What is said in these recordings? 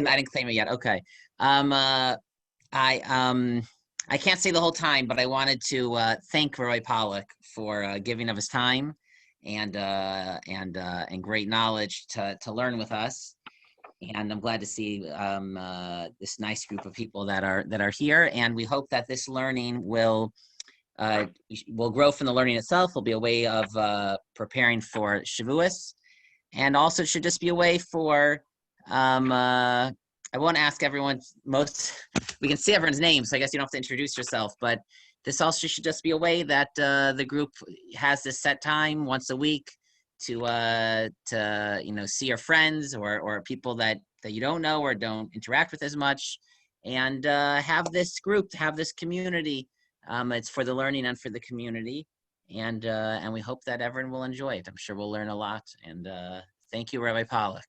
I didn't claim it yet. Okay. Um, uh, I can't say the whole time, but I wanted to thank Rabbi Polak for giving of his time and great knowledge to learn with us. And I'm glad to see this nice group of people that are here. And we hope that this learning will grow from the learning itself. Will be a way of preparing for Shavuos, and also it should just be a way for I won't ask everyone. We can see everyone's names, so I guess you don't have to introduce yourself. But this also should just be a way that the group has this set time once a week to see your friends or people that you don't know or don't interact with as much, and have this group, have this community. It's for the learning and for the community, and we hope that everyone will enjoy it. I'm sure we'll learn a lot. And thank you, Rabbi Polak.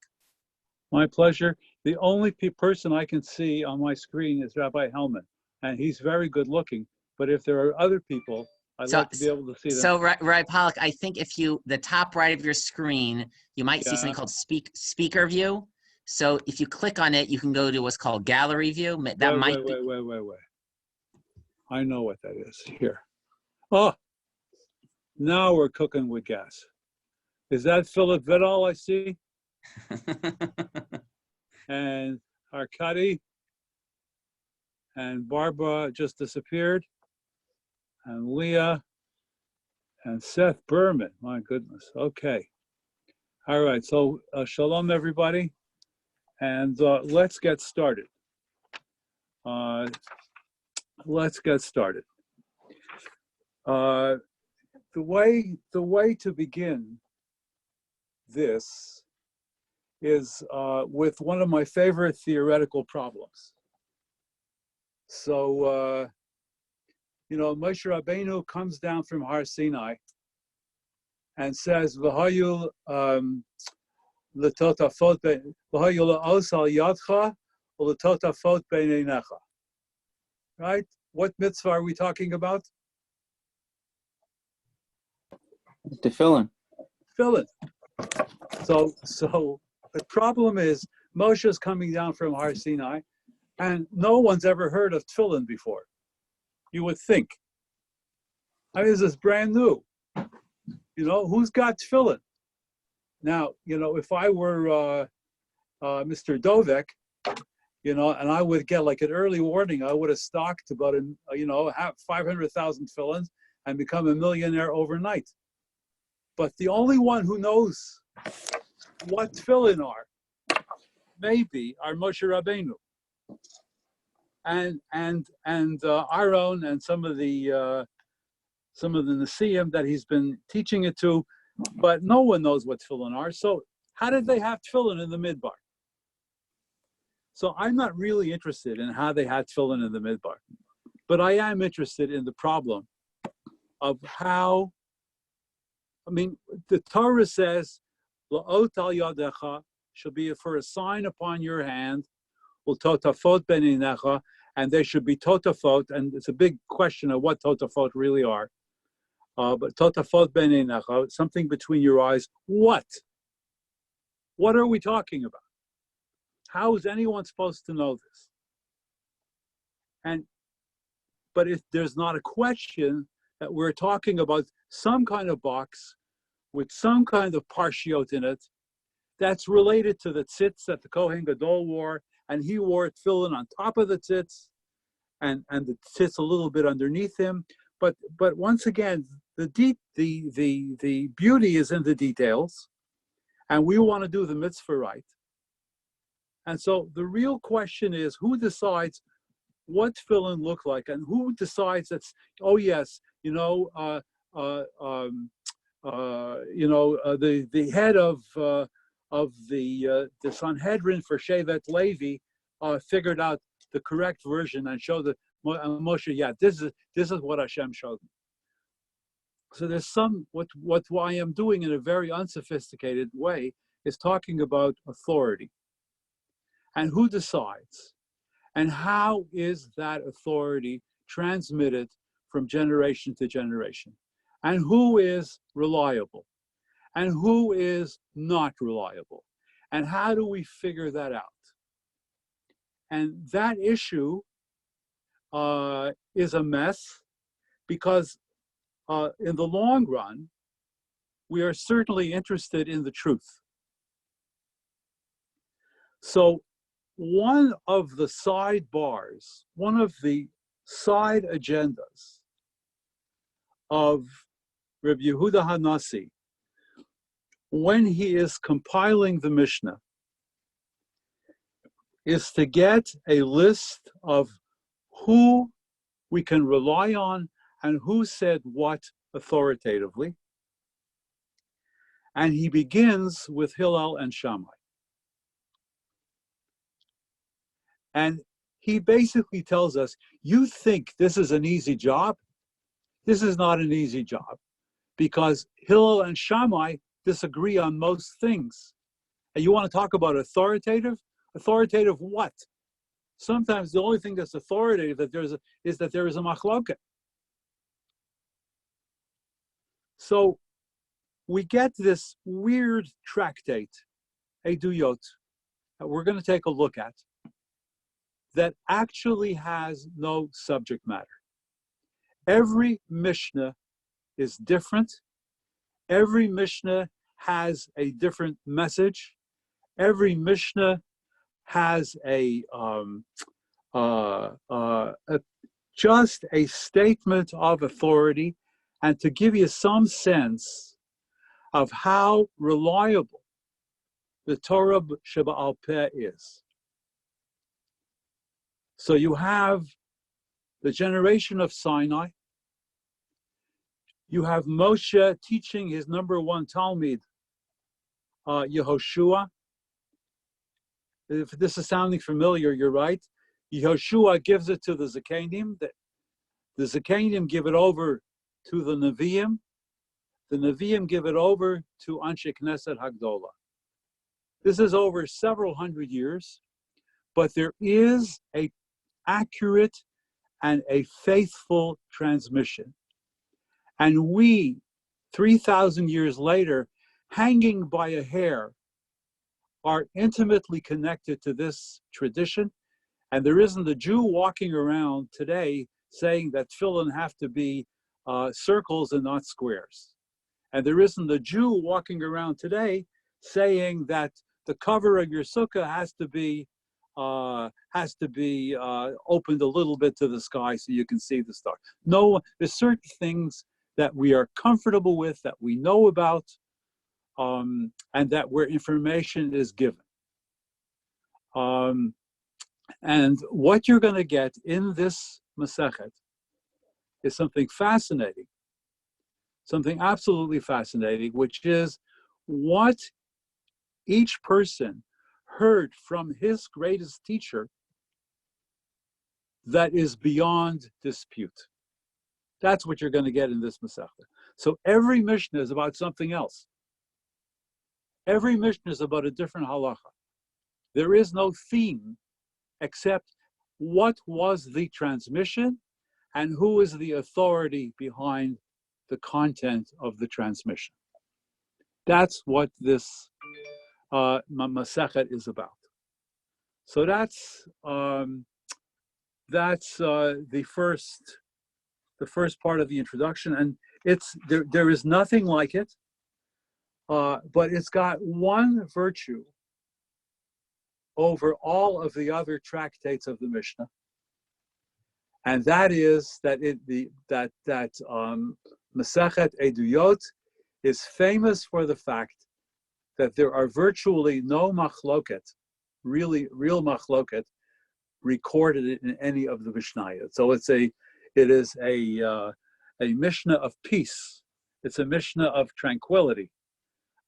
My pleasure. The only person I can see on my screen is Rabbi Hellman, and he's very good looking. But if there are other people, I'd like to be able to see them. So, Rabbi Polak, I think if the top right of your screen, you might see something called speaker view. So if you click on it, you can go to what's called gallery view. Wait. I know what that is. Here. Oh, now we're cooking with gas. Is that Philip Vidal I see? And Arkady and Barbara just disappeared, and Leah and Seth Berman. My goodness. Okay. All right. So shalom, everybody, and let's get started. Let's get started. The way to begin this is with one of my favorite theoretical problems. So, Moshe Rabbeinu comes down from Har Sinai and says, "V'hayu l'totafot v'hayu la'os al yadcha u'l'totafot b'neinecha." Right? What mitzvah are we talking about? Tefillin. Tefillin. So the problem is Moshe is coming down from Har Sinai, and no one's ever heard of tefillin before. You would think. I mean, this is brand new. Who's got tefillin? Now, if I were Mr. Dovek, and I would get like an early warning, I would have stocked about 500,000 tefillins and become a millionaire overnight. But the only one who knows what tefillin are, maybe, are Moshe Rabbeinu, and Aaron and some of the Nesiim that he's been teaching it to, but no one knows what tefillin are. So how did they have tefillin in the midbar? So I'm not really interested in how they had tefillin in the midbar, but I am interested in the problem of how. I mean, the Torah says, "La'ot al yadecha" should be for a sign upon your hand, "U'totafot b'neinecha," and there should be totafot, and it's a big question of what totafot really are. But totafot b'neinecha, something between your eyes. What? What are we talking about? How is anyone supposed to know this? But if there's not a question that we're talking about some kind of box with some kind of parshiot in it that's related to the tzitz that the Kohen Gadol wore, and he wore tefillin on top of the tzitz, and the tzitz a little bit underneath him. But once again, the beauty is in the details, and we want to do the mitzvah right. And so the real question is, who decides what tefillin look like, and who decides that's, oh yes, the head of the Sanhedrin for Shevet Levi figured out the correct version and showed that Moshe, yeah, this is what Hashem showed me. So there's what I am doing in a very unsophisticated way is talking about authority. And who decides? And how is that authority transmitted from generation to generation? And who is reliable? And who is not reliable? And how do we figure that out? And that issue is a mess because in the long run, we are certainly interested in the truth. So one of the sidebars, one of the side agendas of Rabbi Yehuda Hanassi, when he is compiling the Mishnah, is to get a list of who we can rely on and who said what authoritatively. And he begins with Hillel and Shammai. And he basically tells us, you think this is an easy job? This is not an easy job, because Hillel and Shammai disagree on most things. And you want to talk about authoritative? Authoritative what? Sometimes the only thing that's authoritative is that there is a machloket. So we get this weird tractate, Ediyot, that we're going to take a look at, that actually has no subject matter. Every Mishnah is different. Every Mishnah has a different message. Every Mishnah has just a statement of authority, and to give you some sense of how reliable the Torah Sheba'al Peh is. So you have the generation of Sinai. You have Moshe teaching his number one Talmid, Yehoshua. If this is sounding familiar, you're right. Yehoshua gives it to the Zakanim. The Zakanim give it over to the Nevi'im. The Nevi'im give it over to Anshe Knesset Hagdolah. This is over several hundred years, but there is a accurate and a faithful transmission. And we, 3,000 years later, hanging by a hair, are intimately connected to this tradition. And there isn't a Jew walking around today saying that tefillin have to be circles and not squares. And there isn't a Jew walking around today saying that the cover of your sukkah has to be opened a little bit to the sky so you can see the star. No, there's certain things that we are comfortable with, that we know about, and that where information is given. And what you're going to get in this Masechet is something fascinating, something absolutely fascinating, which is what each person heard from his greatest teacher that is beyond dispute. That's what you're going to get in this Masechet. So every Mishnah is about something else. Every Mishnah is about a different halacha. There is no theme except what was the transmission and who is the authority behind the content of the transmission. That's what this Masechet is about. So that's the first part of the introduction, and it's there is nothing like it, but it's got one virtue over all of the other tractates of the Mishnah, and that is that Masechet Ediyot is famous for the fact that there are virtually no machloket, real machloket, recorded in any of the mishnayot. So it is a Mishnah of peace. It's a Mishnah of tranquility.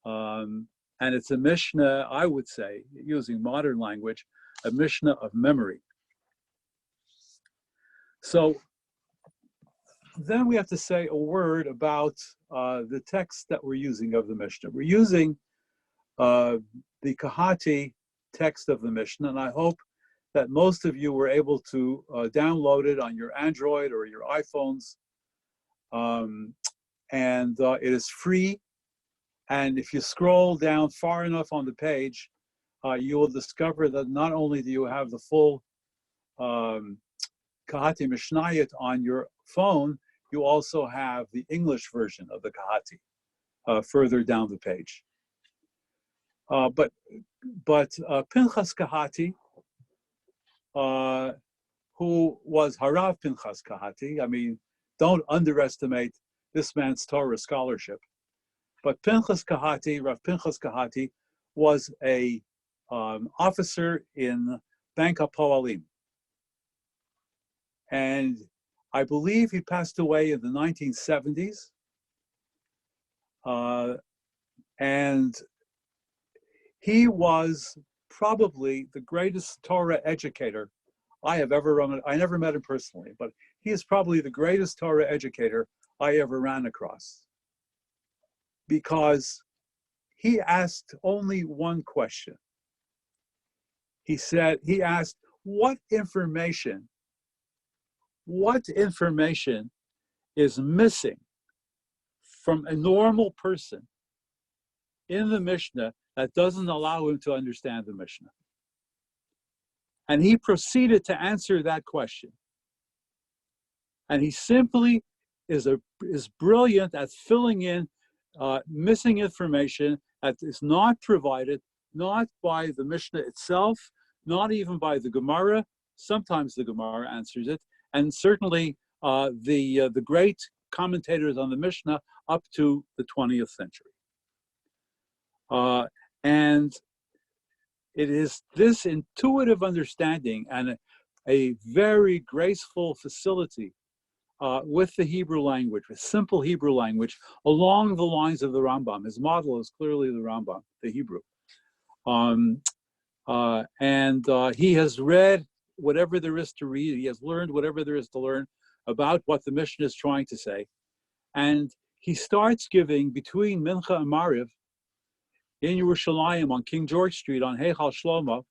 And it's a Mishnah, I would say, using modern language, a Mishnah of memory. So then we have to say a word about the text that we're using of the Mishnah. We're using the Kahati text of the Mishnah, and I hope that most of you were able to download it on your Android or your iPhones. And it is free. And if you scroll down far enough on the page, you will discover that not only do you have the full Kahati Mishnayot on your phone, you also have the English version of the Kahati further down the page. But Pinchas Kahati, who was Harav Pinchas Kahati, I mean, don't underestimate this man's Torah scholarship. But Pinchas Kahati, Rav Pinchas Kahati, was a officer in Bank HaPoalim. And I believe he passed away in the 1970s. And he was probably the greatest Torah educator I have ever run. I never met him personally, but he is probably the greatest Torah educator I ever ran across. Because he asked only one question. He asked, what information is missing from a normal person in the Mishnah that doesn't allow him to understand the Mishnah? And he proceeded to answer that question. And he simply is brilliant at filling in missing information that is not provided, not by the Mishnah itself, not even by the Gemara. Sometimes the Gemara answers it, and certainly the great commentators on the Mishnah up to the 20th century. And it is this intuitive understanding and a very graceful facility with the Hebrew language, with simple Hebrew language, along the lines of the Rambam. His model is clearly the Rambam, the Hebrew. And he has read whatever there is to read. He has learned whatever there is to learn about what the Mishnah is trying to say. And he starts giving, between Mincha and Mariv, in Yerushalayim on King George Street on Heichal Shlomo,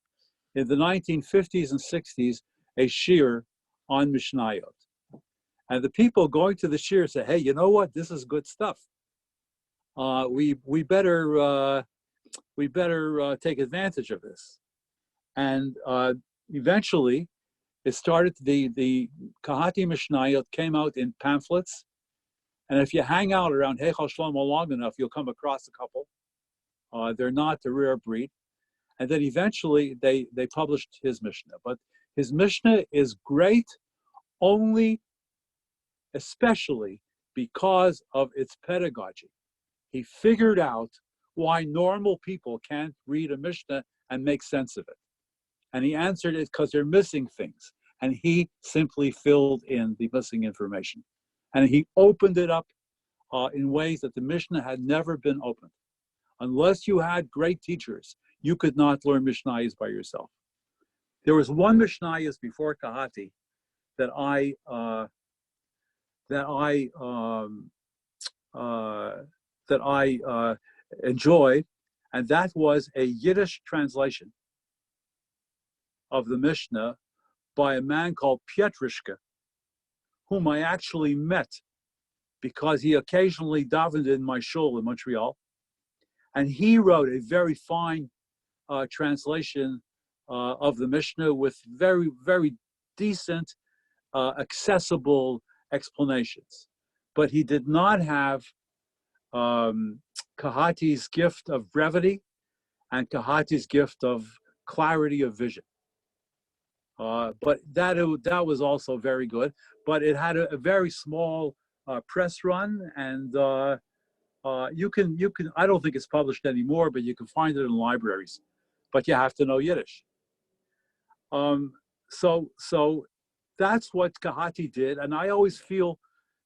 in the 1950s and 60s, a shir on mishnayot. And the people going to the shir say, hey, you know what? This is good stuff. We better take advantage of this. And eventually, it started, the Kahati Mishnayot came out in pamphlets. And if you hang out around Heichal Shlomo long enough, you'll come across a couple. They're not a rare breed. And then eventually they published his Mishnah. But his Mishnah is great only, especially because of its pedagogy. He figured out why normal people can't read a Mishnah and make sense of it. And he answered it because they're missing things. And he simply filled in the missing information. And he opened it up in ways that the Mishnah had never been opened. Unless you had great teachers, you could not learn Mishnayos by yourself. There was one Mishnayos before Kahati that I enjoyed, and that was a Yiddish translation of the Mishnah by a man called Pietrishka, whom I actually met because he occasionally davened in my shul in Montreal. And he wrote a very fine translation of the Mishnah with very, very decent, accessible explanations. But he did not have Kahati's gift of brevity and Kahati's gift of clarity of vision. But that was also very good. But it had a very small press run, and you can. I don't think it's published anymore, but you can find it in libraries. But you have to know Yiddish. So that's what Kahati did, and I always feel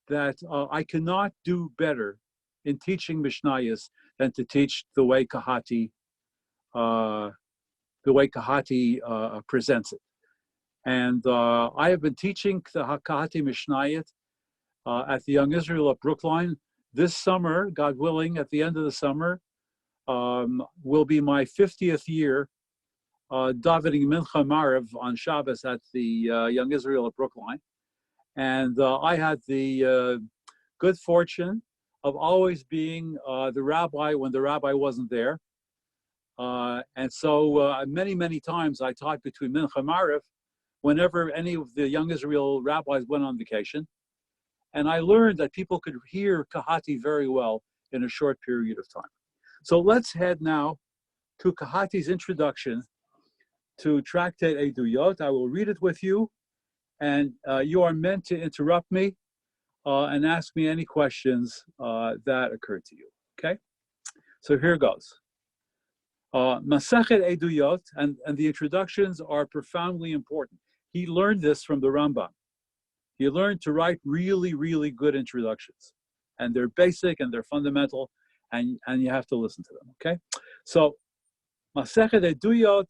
that I cannot do better in teaching Mishnayos than to teach the way Kahati presents it. And I have been teaching the Kahati Mishnayot at the Young Israel of Brookline. This summer, God willing, at the end of the summer, will be my 50th year davening Mincha Mariv on Shabbos at the Young Israel of Brookline. And I had the good fortune of always being the rabbi when the rabbi wasn't there. And so many, many times I taught between Mincha Mariv whenever any of the young Israel rabbis went on vacation. And I learned that people could hear Kahati very well in a short period of time. So let's head now to Kahati's introduction to tractate Ediyot. I will read it with you, and you are meant to interrupt me and ask me any questions that occur to you, okay? So here goes. Masechet Ediyot, and the introductions are profoundly important. He learned this from the Rambam. He learned to write really, really good introductions. And they're basic and they're fundamental, and you have to listen to them, okay? So, Masechet Ediyot,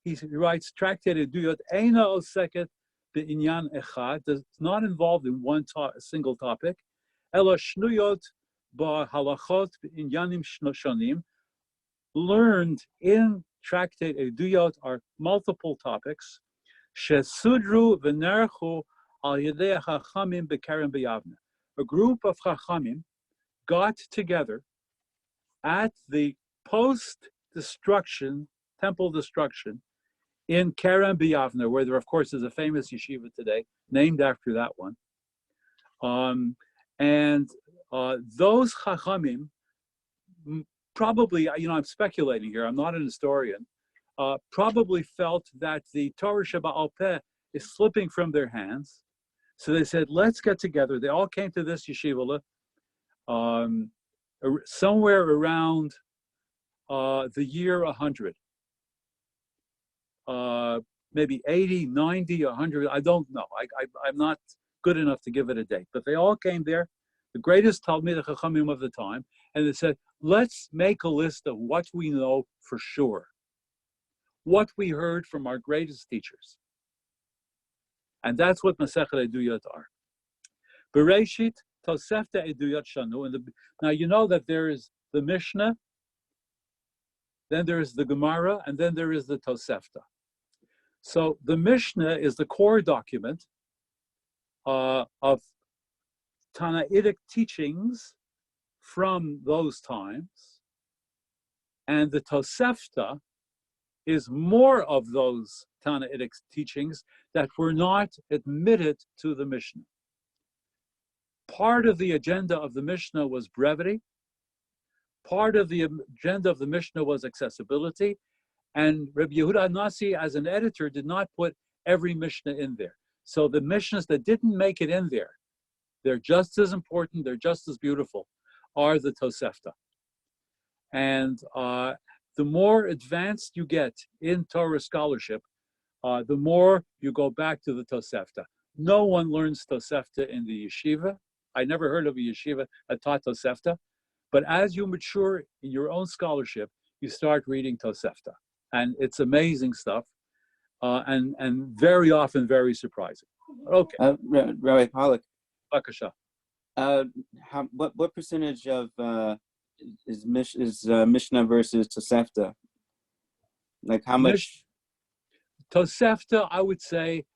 he writes, tractate Ediyot, Eina Oseket Be'inyan Echad, is not involved in one single topic, Ela Shnuyot Ba Halachot Be'inyanim Shonim, learned in tractate Ediyot are multiple topics, Shesudru V'nerchu Al Yedei Chachamim B'Kerem B'Yavne. A group of Chachamim got together at the post-destruction, temple destruction, in Kerem B'Yavne, where there, of course, is a famous yeshiva today, named after that one. Those Chachamim, probably, I'm speculating here, I'm not an historian, probably felt that the Torah Sheba'al Peh is slipping from their hands. So they said, let's get together. They all came to this yeshiva somewhere around the year 100. Maybe 80, 90, 100, I don't know. I'm not good enough to give it a date. But they all came there, the greatest Talmidei Chachamim of the time, and they said, let's make a list of what we know for sure, what we heard from our greatest teachers. And that's what Masechet Ediyot are. Bereshit Tosefta Ediyot Shanu. Now you know that there is the Mishna, then there is the Gemara, and then there is the Tosefta. So the Mishnah is the core document of Tanaitic teachings from those times, and the Tosefta is more of those Tanaitic teachings that were not admitted to the Mishnah. Part of the agenda of the Mishnah was brevity. Part of the agenda of the Mishnah was accessibility. And Rabbi Yehuda Nasi, as an editor, did not put every Mishnah in there. So the Mishnahs that didn't make it in there, they're just as important, they're just as beautiful, are the Tosefta. And the more advanced you get in Torah scholarship, the more you go back to the Tosefta. No one learns Tosefta in the yeshiva. I never heard of a yeshiva that taught Tosefta. But as you mature in your own scholarship, you start reading Tosefta. And it's amazing stuff, and very often very surprising. Okay. Rabbi Polak, Bakasha. What percentage of is Mishnah versus Tosefta? Like how much? Tosefta, I would say,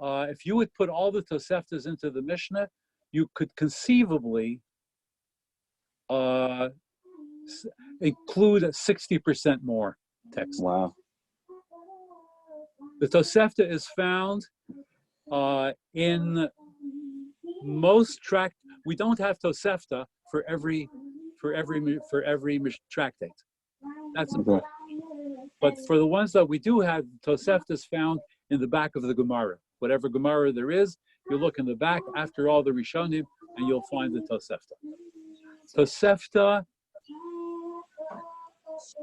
if you would put all the Toseftas into the Mishnah, you could conceivably include 60% more text. Wow. The Tosefta is found in most tract. We don't have Tosefta for every tractate. That's important. But for the ones that we do have, Tosefta is found in the back of the Gemara. Whatever Gemara there is, you look in the back after all the Rishonim, and you'll find the Tosefta. Tosefta,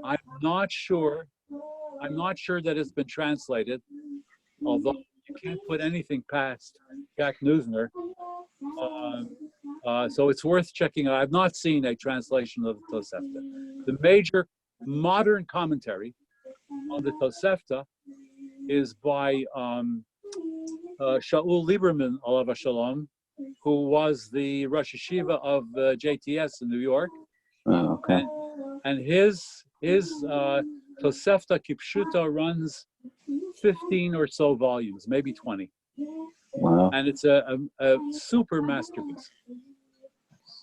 I'm not sure that it's been translated, although you can't put anything past Jack Neusner. So it's worth checking out. I've not seen a translation of the Tosefta. The major modern commentary on the Tosefta is by Shaul Lieberman, alav shalom, who was the Rosh Yeshiva of JTS in New York. Oh, okay. And his Tosefta Kipshuta runs 15 or so volumes, maybe 20. Wow. And it's a super masterpiece.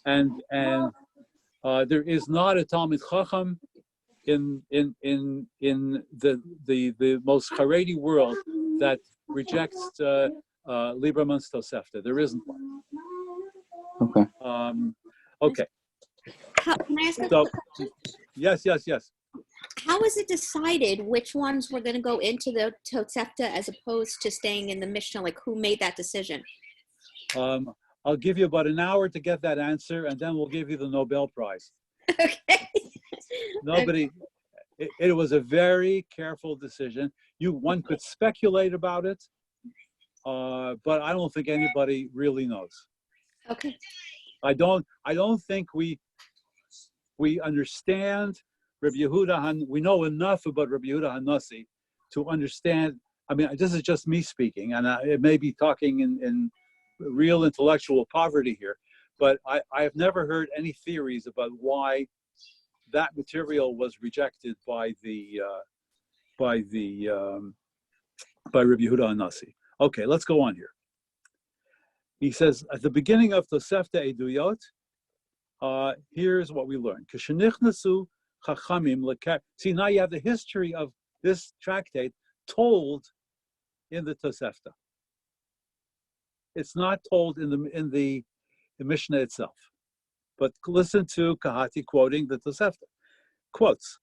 And there is not a Talmid Chacham in the most Haredi world that rejects Lieberman's Tosefta. There isn't one. Okay. Okay. Can I ask a So, quick question? yes. How is it decided which ones were going to go into the Tosefta as opposed to staying in the Mishnah? Like, who made that decision? I'll give you about an hour to get that answer, and then we'll give you the Nobel Prize. Okay. Nobody. It was a very careful decision. One could speculate about it, but I don't think anybody really knows. Okay. I don't think we understand Rabbi Yehuda. We know enough about Rabbi Yehuda Hanassi to understand. I mean, this is just me speaking, and it may be talking in real intellectual poverty here, but I have never heard any theories about why that material was rejected by Rabbi Yehuda Hanassi. Okay, let's go on here. He says at the beginning of Tosefta Ediyot, here's what we learned. See, now you have the history of this tractate told in the Tosefta. It's not told in the Mishnah itself. But listen to Kahati quoting the Tosefta. Quotes,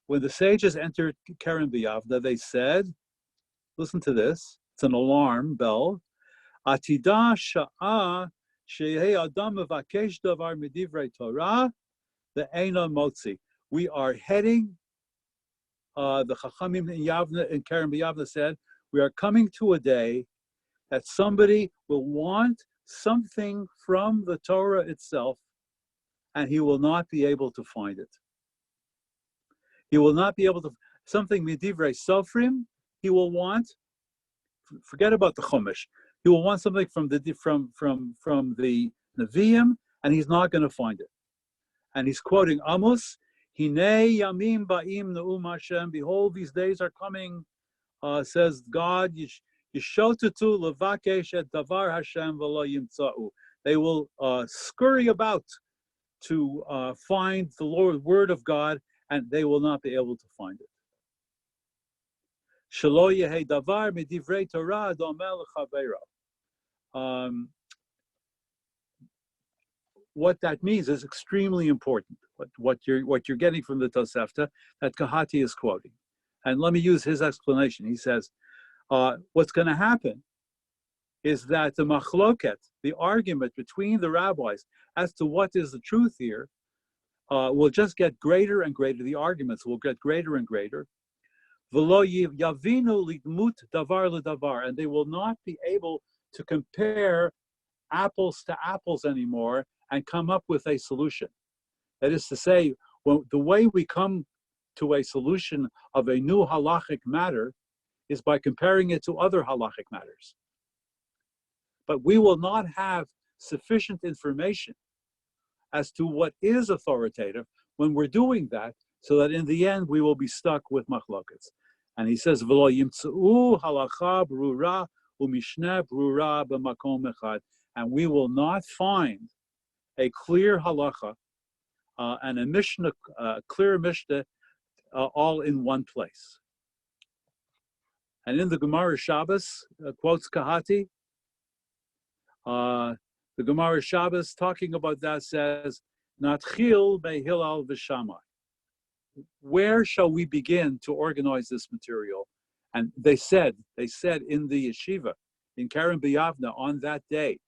when the sages entered Keren B'Yavna, they said, listen to this, it's an alarm bell. Atida sha'a sheyeh adam mevakesh davar midivrei Torah ve'eina motzi. We are heading, the Chachamim in Yavna, in Keren B'Yavna said, we are coming to a day that somebody will want something from the Torah itself, and he will not be able to find it. He will not be able to, something midivrei sofrim, he will want, forget about the Chumash, he will want something from the Nevi'im, and he's not going to find it. And he's quoting Amos, Hinei yamim ba'im ne'um Hashem, behold, these days are coming, says God, Yishotutu levakesh et davar Hashem v'lo yimtza'u. They will scurry about to find the Lord word of God, and they will not be able to find it. Shelo yehei davar midivrei Torah domeh lechaveiro. What that means is extremely important. What you're getting from the Tosefta that Kahati is quoting, and let me use his explanation. He says, what's going to happen is that the machloket, the argument between the rabbis as to what is the truth here, will just get greater and greater. The arguments will get greater and greater. V'lo yavinu lidmut davar ledavar, and they will not be able to compare apples to apples anymore and come up with a solution. That is to say, the way we come to a solution of a new halachic matter is by comparing it to other halachic matters. But we will not have sufficient information as to what is authoritative when we're doing that, so that in the end we will be stuck with machlokets. And he says, "V'lo yimtzeu halacha brura u'mishneh brura b'makom echad," and we will not find a clear halacha and a mishnah, clear mishnah, all in one place. And in the Gemara Shabbos, quotes Kahati, the Gemara Shabbos talking about that says, Natchil be'Hillel v'Shammai. Where shall we begin to organize this material? And they said in the yeshiva, in Keren B'Yavna on that day,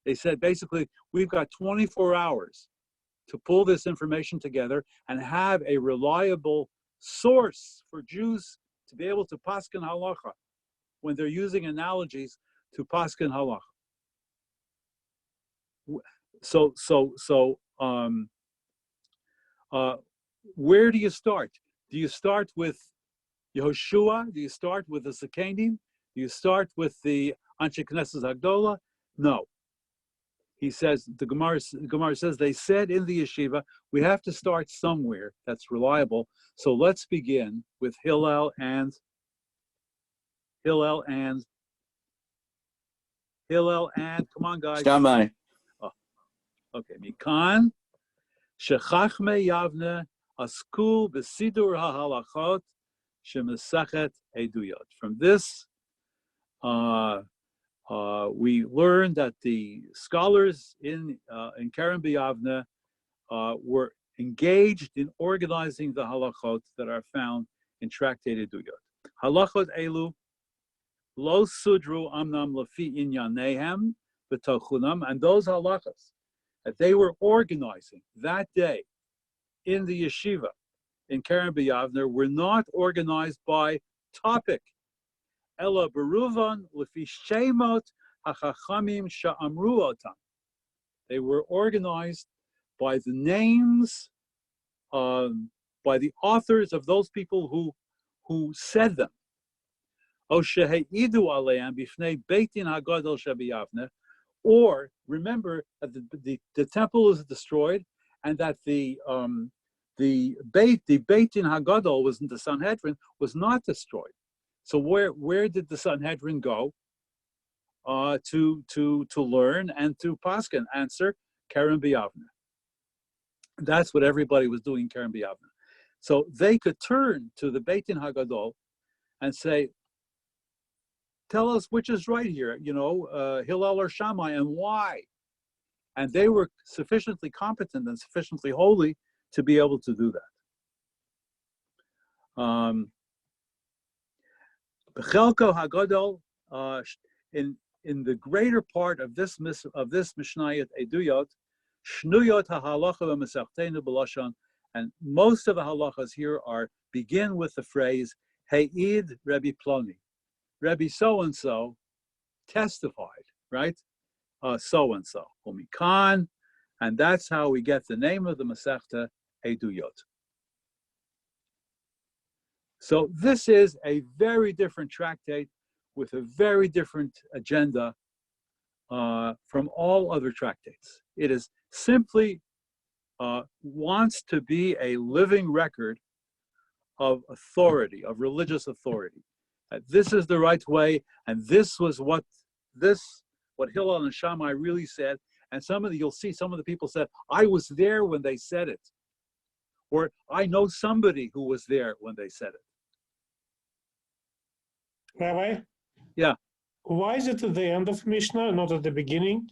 they said basically, we've got 24 hours to pull this information together and have a reliable source for Jews to be able to paskin halacha when they're using analogies to paskin halacha. Where do you start? Do you start with Yehoshua? Do you start with the Zakanim? Do you start with the Anshe Knesset Hagdola? No. He says, the Gemara says, they said in the yeshiva, we have to start somewhere that's reliable. So let's begin with Hillel and, come on guys. Shammai. Oh, okay, Mikan, Shechachme Yavne, Asku, Besidur HaHalachot, Shemesachet Ediyot. From this, we learned that the scholars in Keren B'Yavne were engaged in organizing the halachot that are found in tractate Ediyot. Halachot elu lo sudru amnam lafi inyanehem b'tochunam, and those halachas that they were organizing that day in the yeshiva in Keren B'Yavne were not organized by topic. Ela beruvan lefi shemot hachachamim sha'amru otam. They were organized by the names, by the authors of those people who said them. O sheheidu aleim b'fnei beitin hagadol shebiyavne. Or remember that the temple is destroyed, and that the Beitin Hagadol was in the Sanhedrin was not destroyed. So where did the Sanhedrin go to learn and to paskin? Answer: Keren B'Yavne. That's what everybody was doing in Keren B'Yavne. So they could turn to the Beitin Hagadol and say, tell us which is right here, Hillel or Shammai, and why. And they were sufficiently competent and sufficiently holy to be able to do that. Bechelko Hagadol, in the greater part of this mishnayot Ediyot, shnuyot hahalacha v'mesachteinu b'lashon, and most of the halachas here begin with the phrase He'id Rabbi Ploni. Rabbi so-and-so testified, right? So-and-so, Umikan, and that's how we get the name of the Masechta, Ediyot. So this is a very different tractate with a very different agenda from all other tractates. It is simply wants to be a living record of authority, of religious authority. This is the right way, and this was what Hillel and Shammai really said. And you'll see some of the people said, I was there when they said it. Or I know somebody who was there when they said it. Rabbi? Yeah. Why is it at the end of Mishnah, not at the beginning?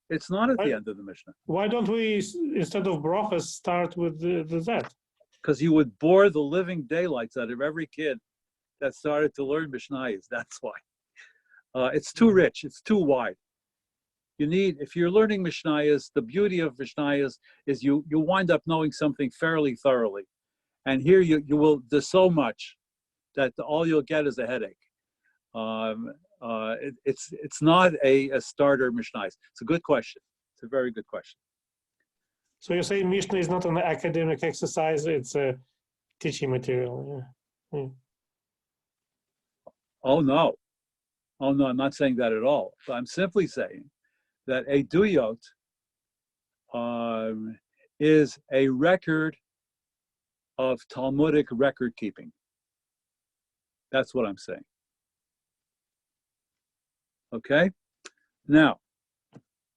It's not at the end of the Mishnah. Why don't we, instead of brachas, start with that? Because you would bore the living daylights out of every kid that started to learn mishnayos. That's why. It's too rich. It's too wide. If you're learning mishnayos, the beauty of mishnayos is you wind up knowing something fairly thoroughly. And here there's so much that all you'll get is a headache. It's not a starter mishnayos. It's a good question. It's a very good question. So you're saying Mishnah is not an academic exercise, it's a teaching material. Yeah. Yeah. Oh no, I'm not saying that at all. But I'm simply saying that Ediyot is a record of Talmudic record keeping. That's what I'm saying. Okay? Now,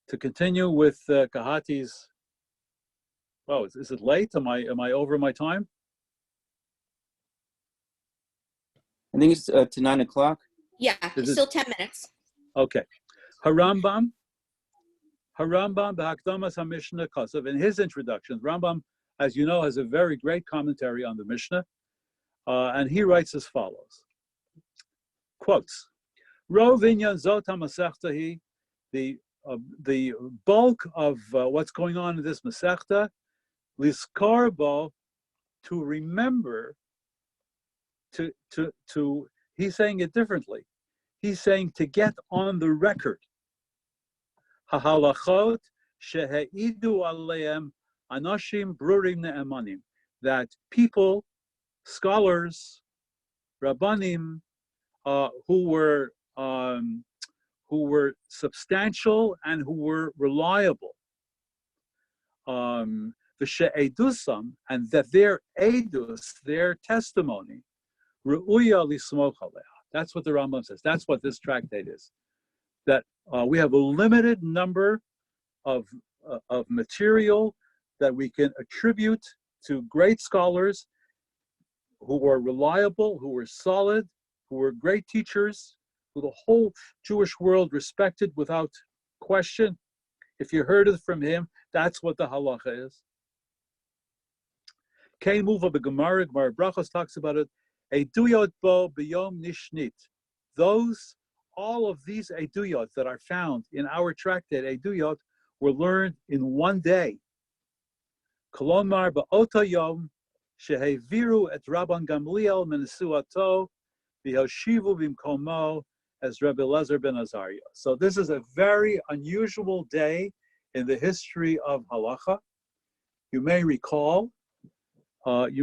to continue with Kahati's. Oh, is it late? Am I over my time? I think it's to 9 o'clock. Yeah, still 10 minutes. Okay. Harambam b'Hakdamas HaMishnah Kosav. In his introduction, Rambam, as you know, has a very great commentary on the Mishnah, and he writes as follows. Quotes: Rov inyan zot hamasechta, the bulk of what's going on in this Masechta, liskar bo, to remember, to he's saying it differently. He's saying to get on the record. Hahalachot sheheidu aleim anashim brurim ne'emanim, that people, scholars, rabbanim, who were substantial and who were reliable, v'she'edusam, and that their edus, their testimony, re'uya lismoch aleha. That's what the Rambam says. That's what this tractate is. That we have a limited number of material that we can attribute to great scholars, were reliable, who were solid, who were great teachers, who the whole Jewish world respected without question. If you heard it from him, that's what the halacha is. Kain Muva Gemara Brachos talks about it. Ediyot bo b'yom nishnit. All of these eduyot that are found in our tractate Ediyot were learned in one day. Kolomar ba'ota yom sheheviru et Rabban Gamliel menesuato v'hoshivu b'mkomo as Rabbi Elazar ben Azariah. So this is a very unusual day in the history of halacha. You may recall that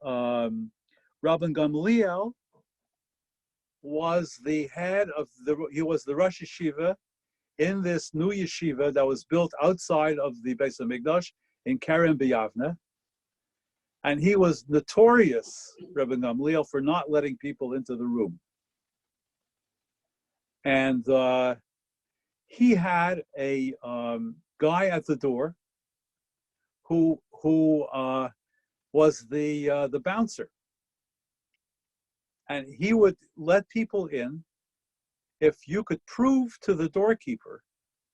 Rabban Gamliel was the head of he was the Rosh Yeshiva in this new yeshiva that was built outside of the Beis HaMikdash in Kerem B'Yavne. And he was notorious, Rabban Gamliel, for not letting people into the room. And he had a guy at the door who was the bouncer. And he would let people in if you could prove to the doorkeeper,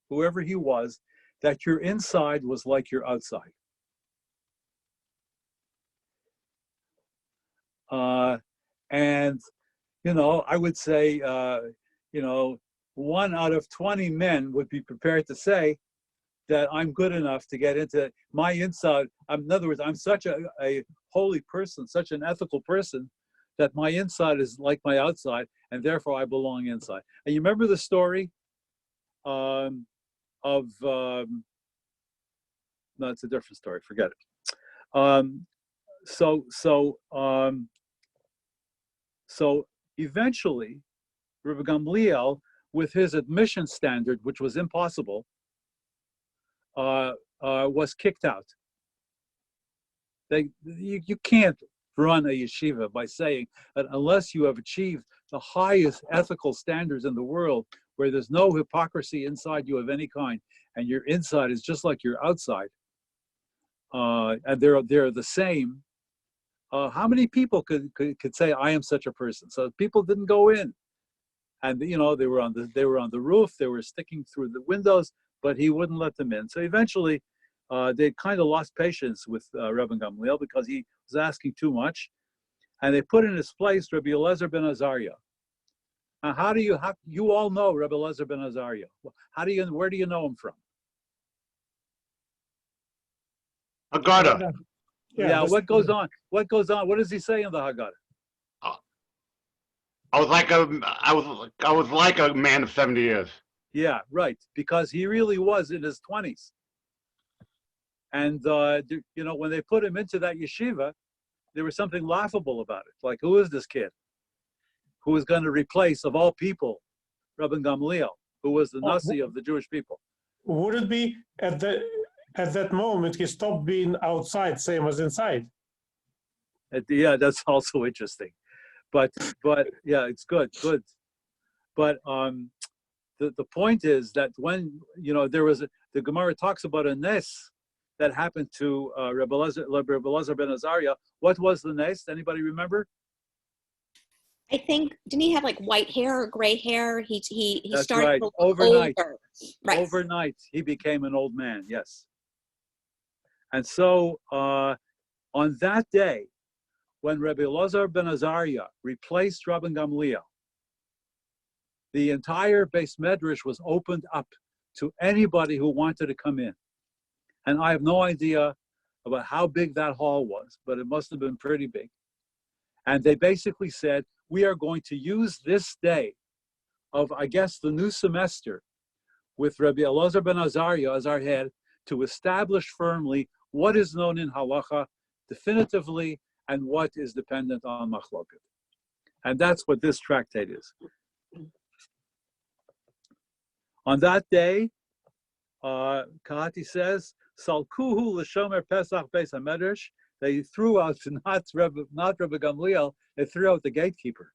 whoever he was, that your inside was like your outside. And, I would say, 1 out of 20 men would be prepared to say that I'm good enough to get into my inside. In other words, I'm such a holy person, such an ethical person, that my inside is like my outside, and therefore I belong inside. And you remember the story no, it's a different story, forget it. So eventually, Rabbi Gamliel, with his admission standard, which was impossible, was kicked out. You can't run a yeshiva by saying that unless you have achieved the highest ethical standards in the world, where there's no hypocrisy inside you of any kind, and your inside is just like your outside, and they're the same. How many people could say I am such a person? So people didn't go in, and they were on the roof, they were sticking through the windows, but he wouldn't let them in. So eventually, they kind of lost patience with Rabban Gamliel because he was asking too much, and they put in his place Rabbi Elazar ben Azariah. Now, you all know Rabbi Elazar ben Azariah? Where do you know him from? Haggadah. Yeah. What goes on? What does he say in the Haggadah? I was like a man of 70 years. Yeah, right. Because he really was in his 20s. And, when they put him into that yeshiva, there was something laughable about it. Like, who is this kid? Who is going to replace, of all people, Rabban Gamliel, who was the Nasi of the Jewish people? Would it be at that moment he stopped being outside, same as inside? Yeah, that's also interesting. But yeah, it's good. But the point is that when, the Gemara talks about a nes that happened to Rabbi Elazar ben Azariah. What was the nes? Anybody remember? I think, didn't he have like white hair or gray hair? He That's started right. to look Overnight. older. Right. Overnight, he became an old man, yes. And so on that day, when Rabbi Elazar ben Azariah replaced Rabban Gamliel, the entire Beis Medrash was opened up to anybody who wanted to come in. And I have no idea about how big that hall was, but it must have been pretty big. And they basically said, we are going to use this day of, I guess, the new semester with Rabbi Elazar ben Azariah as our head to establish firmly what is known in halacha definitively and what is dependent on machloket. And that's what this tractate is. On that day, Kahati says, Salkuhu l'shomer Pesach Beis HaMedrash. They threw out not Rabbi Gamliel, they threw out the gatekeeper.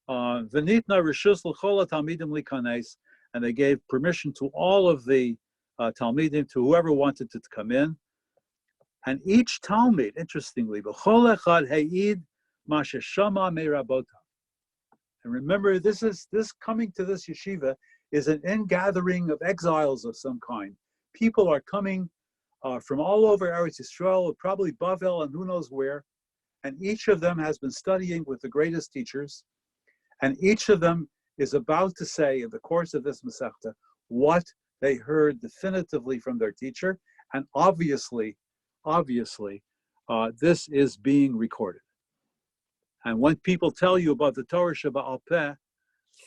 V'nitna reshus l'chol talmidim likanes, and they gave permission to all of the talmidim, to whoever wanted to come in. And each Talmud, interestingly, b'chol echad he'id ma sheshama me'rabota. And remember, this coming to this yeshiva is an ingathering of exiles of some kind. People are coming from all over Eretz Yisrael, probably Bavel and who knows where, and each of them has been studying with the greatest teachers, and each of them is about to say in the course of this Masechta what they heard definitively from their teacher, and obviously, this is being recorded. And when people tell you about the Torah Sheba'al Peh,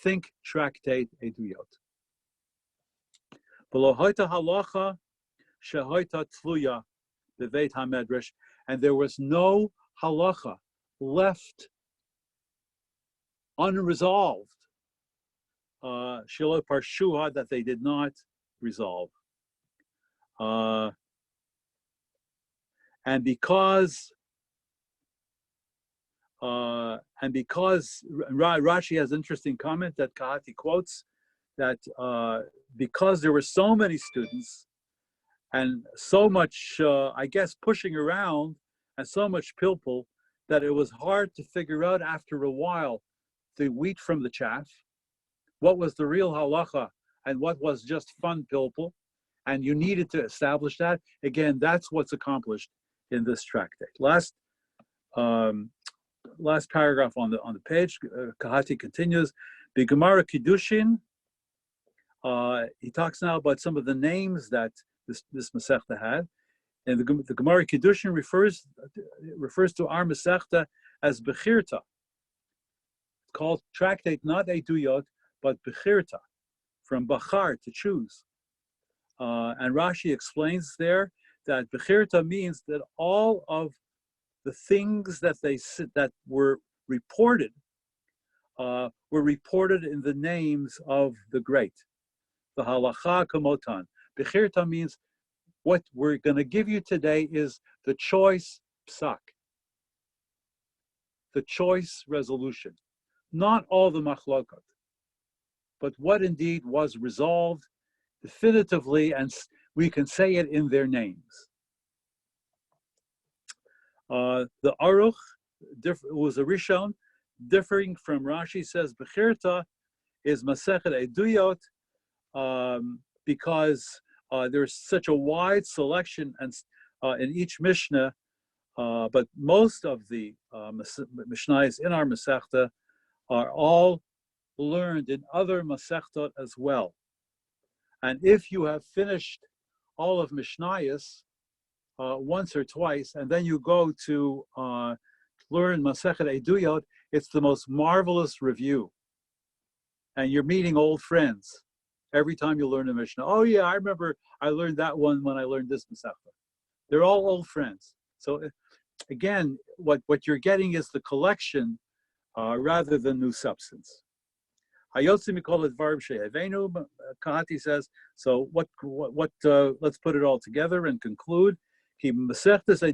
think tractate Ediyot. V'lo hoita halacha shehoita tluya b'veit hamedrash, and there was no halacha left unresolved, shelo parshuha, that they did not resolve. And because Rashi has an interesting comment that Kahati quotes, that because there were so many students and so much, I guess, pushing around and so much pilpul, that it was hard to figure out after a while the wheat from the chaff, what was the real halacha and what was just fun pilpul, and you needed to establish that. Again, that's what's accomplished in this tractate. Last paragraph on the page, Kahati continues, the Gemara Kiddushin, he talks now about some of the names that this Masechta had, and the Gemara Kiddushin refers to our Masechta as Bechirta. It's called tractate, not Ediyot, but Bechirta, from Bachar, to choose. And Rashi explains there that Bechirta means that all of the things that were reported in the names of the great. The halacha kamotan. Bechirta means what we're going to give you today is the choice psak, the choice resolution. Not all the machlokot, but what indeed was resolved definitively, and we can say it in their names. The Aruch was a Rishon, differing from Rashi, says Bechirta is Masechet Ediyot, because there's such a wide selection and in each Mishnah, but most of the Mishnayos in our Masechta are all learned in other Masechtot as well. And if you have finished all of Mishnayos once or twice, and then you go to learn Masechet Ediyot, it's the most marvelous review. And you're meeting old friends every time you learn a Mishnah. Oh yeah, I remember I learned that one when I learned this Masechta. They're all old friends. So again, what you're getting is the collection rather than new substance. Kahati says, so what let's put it all together and conclude. In this tractate,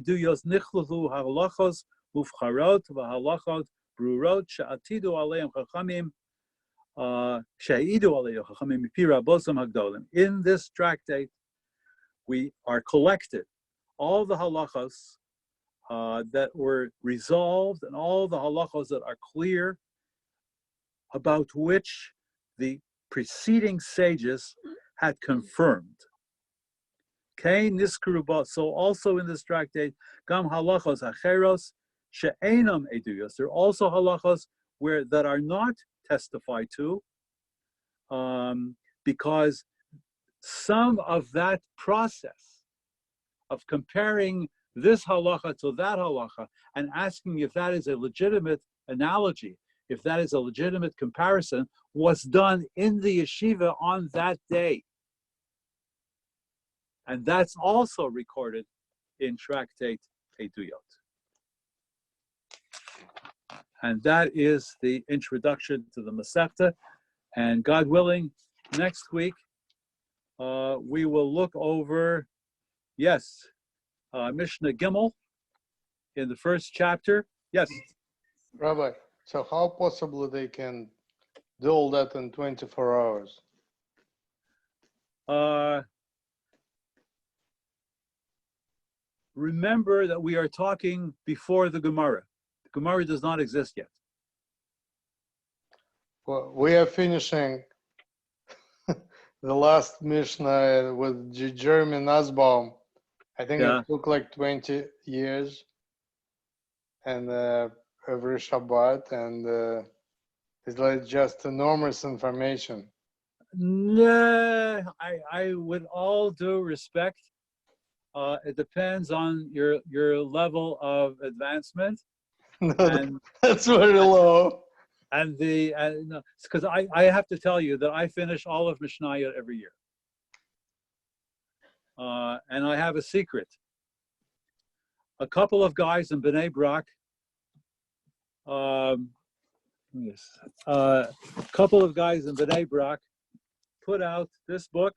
we are collected all the halachos that were resolved and all the halachos that are clear, about which the preceding sages had confirmed. So also in this tractate, gam halachos acheros she'enam eduyos. There are also halachos that are not testified to, because some of that process of comparing this halacha to that halacha and asking if that is a legitimate analogy, if that is a legitimate comparison, was done in the yeshiva on that day. And that's also recorded in tractate Ediyot. And that is the introduction to the Masechta. And God willing, next week, we will look over, Mishnah Gimel in the first chapter. Yes? Rabbi, so how possibly they can do all that in 24 hours? remember that we are talking before the Gemara. The Gemara does not exist yet. Well, we are finishing the last Mishnah with Jeremy Nussbaum. I think Yeah. it took like 20 years, and every Shabbat, and it's like just enormous information. Nah, I with all due respect, it depends on your level of advancement and That's very low. because I have to tell you that I finish all of mishnayot every year, and I have a secret. A couple of guys in Bnei Brak, couple of guys in Bnei Brak put out this book.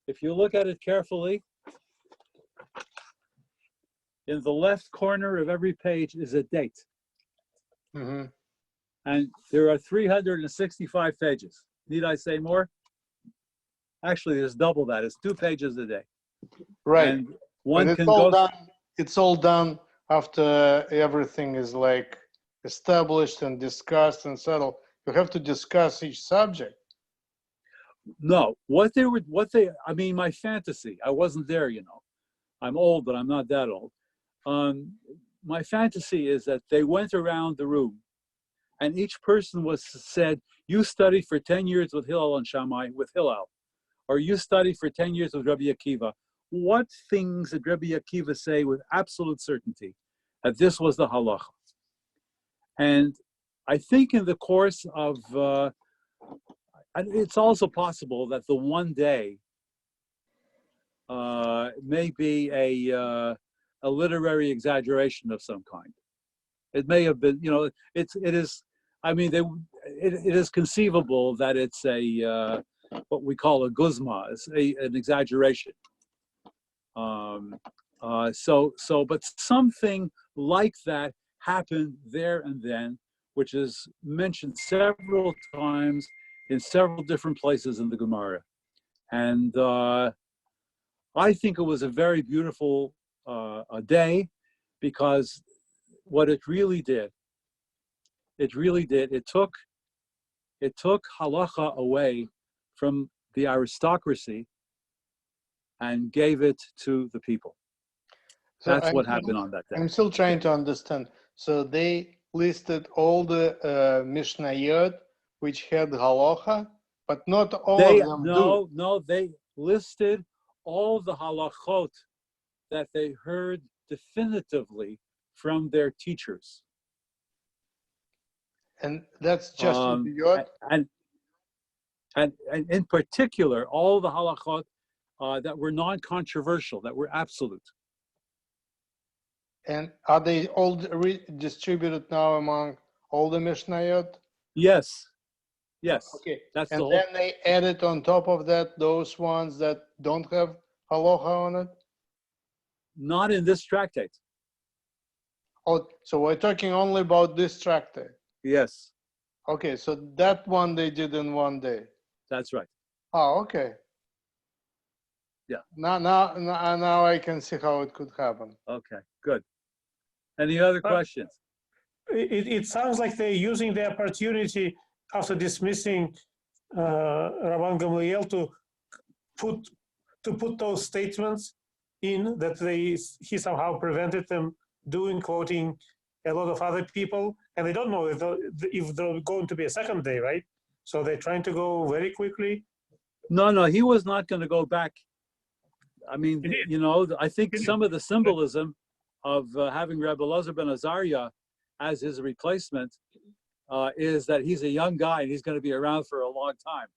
If you look at it carefully, in the left corner of every page is a date. Hmm. And there are 365 pages. Need I say more? Actually, there's double that. It's 2 pages a day. Right. And one And can go. it's all done after everything is like established and discussed and settled. You have to discuss each subject. No, I mean, my fantasy, I wasn't there, you know. I'm old, but I'm not that old. My fantasy is that they went around the room and each person was said, you study for 10 years with Hillel and Shammai, with Hillel, or you study for 10 years with Rabbi Akiva. What things did Rabbi Akiva say with absolute certainty that this was the halacha? And I think in the course of, it's also possible that the one day may be a literary exaggeration of some kind. It may have been, you know, it is. I mean, it is conceivable that it's a what we call a guzma, an exaggeration. But something like that happened there and then, which is mentioned several times in several different places in the Gemara. And I think it was a very beautiful day, because what it took halacha away from the aristocracy and gave it to the people. That's what happened on that day. I'm still trying to understand. So they listed all the mishnayot which had halacha, but not all of them do. No, they listed all the halachot that they heard definitively from their teachers. And that's just Ediyot? And in particular, all the halachot that were non-controversial, that were absolute. And are they all distributed now among all the mishnayot? Yes. Okay. That's and the whole. Then they added on top of that those ones that don't have halacha on it? Not in this tractate. Oh, so we're talking only about this tractate. Yes, Okay, so that one they did in one day. that's right. Oh, okay. Yeah. Now I can see how it could happen. Okay, good. Any other questions? It sounds like they're using the opportunity after dismissing Rabban Gamliel to put those statements in that he somehow prevented them doing, quoting a lot of other people, and they don't know if there's going to be a second day, right? So they're trying to go very quickly. No, he was not going to go back. I mean, you know, I think some of the symbolism of having Rabbi Elazar ben Azariah as his replacement is that he's a young guy and he's going to be around for a long time.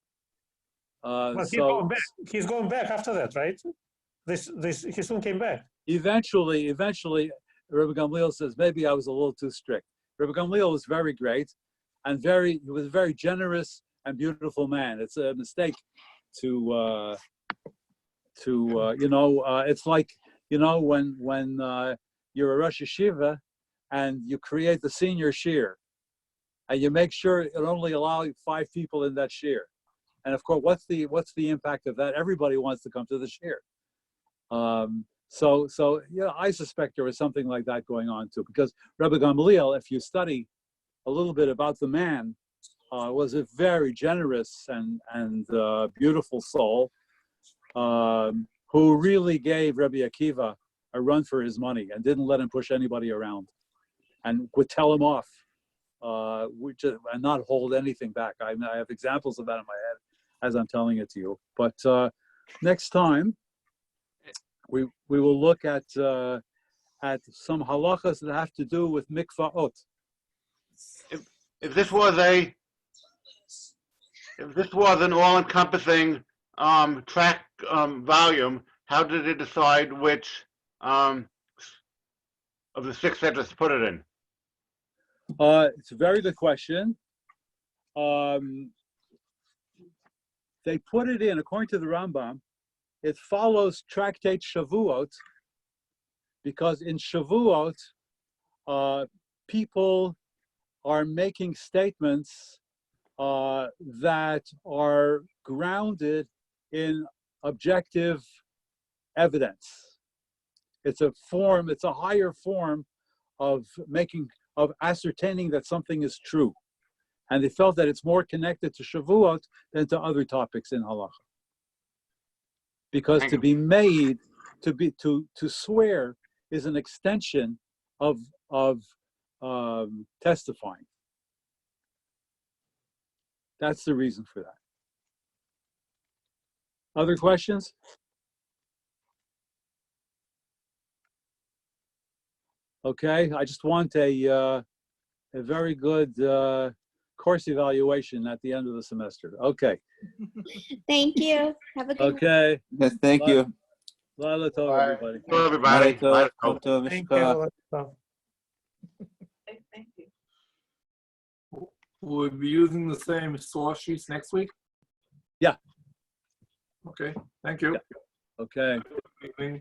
But he's going back after that, right? He soon came back. Eventually, Rabbi Gamliel says, maybe I was a little too strict. Rabbi Gamliel was very great and he was a very generous and beautiful man. It's a mistake to it's like, you know, when you're a Rosh Yeshiva and you create the senior shir and you make sure it only allow 5 people in that shir. And of course, what's the impact of that? Everybody wants to come to the shir. So yeah, I suspect there was something like that going on too, because Rabbi Gamaliel, if you study a little bit about the man, was a very generous and beautiful soul, who really gave Rabbi Akiva a run for his money and didn't let him push anybody around, and would tell him off, and not hold anything back. I have examples of that in my head as I'm telling it to you. But next time, we will look at some halachas that have to do with mikvaot. If this was an all-encompassing track volume, how did it decide which of the 6 sectors to put it in? It's a very good question. They put it in, according to the Rambam, it follows tractate Shavuot, because in Shavuot, people are making statements that are grounded in objective evidence. It's a higher form of ascertaining that something is true. And they felt that it's more connected to Shavuot than to other topics in halacha. Because to swear is an extension of testifying. That's the reason for that. Other questions? Okay, I just want a very good course evaluation at the end of the semester. Okay. Thank you. Have a good Okay. Yes, thank you. Laila tov, Bye. everybody. Hello, everybody. Laila tov, tov, Thank Mishka. you. We'll be using the same source sheets next week? Yeah. Okay, thank you. Okay. Good evening.